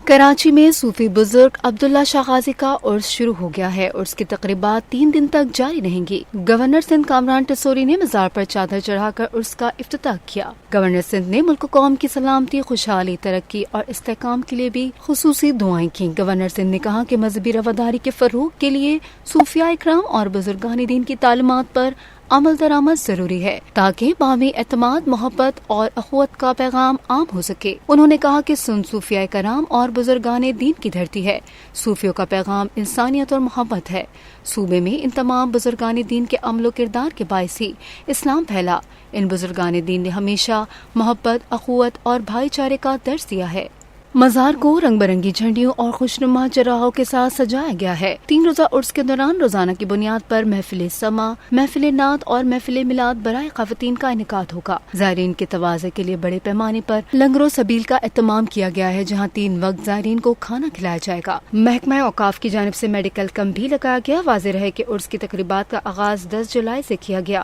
کراچی میں صوفی بزرگ عبداللہ شاہ غازی کا عرس شروع ہو گیا ہے۔ عرس کی تقریبات 3 دن تک جاری رہیں گی۔ گورنر سندھ کامران ٹسوری نے مزار پر چادر چڑھا کر عرس کا افتتاح کیا۔ گورنر سندھ نے ملک و قوم کی سلامتی، خوشحالی، ترقی اور استحکام کے لیے بھی خصوصی دعائیں کیں۔ گورنر سندھ نے کہا کہ مذہبی رواداری کے فروغ کے لیے صوفیاء اکرام اور بزرگان دین کی تعلیمات پر عمل درآمد ضروری ہے تاکہ باہمی اعتماد، محبت اور اخوت کا پیغام عام ہو سکے۔ انہوں نے کہا کہ سندھ صوفیاء کرام اور بزرگان دین کی دھرتی ہے۔ صوفیوں کا پیغام انسانیت اور محبت ہے۔ صوبے میں ان تمام بزرگان دین کے عمل و کردار کے باعث ہی اسلام پھیلا۔ ان بزرگان دین نے ہمیشہ محبت، اخوت اور بھائی چارے کا درس دیا ہے۔ مزار کو رنگ برنگی جھنڈیوں اور خوشنما چراغوں کے ساتھ سجایا گیا ہے۔ 3 روزہ عرس کے دوران روزانہ کی بنیاد پر محفل سما، محفل نعت اور محفل میلاد برائے خواتین کا انعقاد ہوگا۔ زائرین کے تواضع کے لیے بڑے پیمانے پر لنگر و سبیل کا اہتمام کیا گیا ہے، جہاں 3 وقت زائرین کو کھانا کھلایا جائے گا۔ محکمہ اوقاف کی جانب سے میڈیکل کیمپ بھی لگایا گیا۔ واضح رہے کہ عرس کی تقریبات کا آغاز 10 جولائی سے کیا گیا۔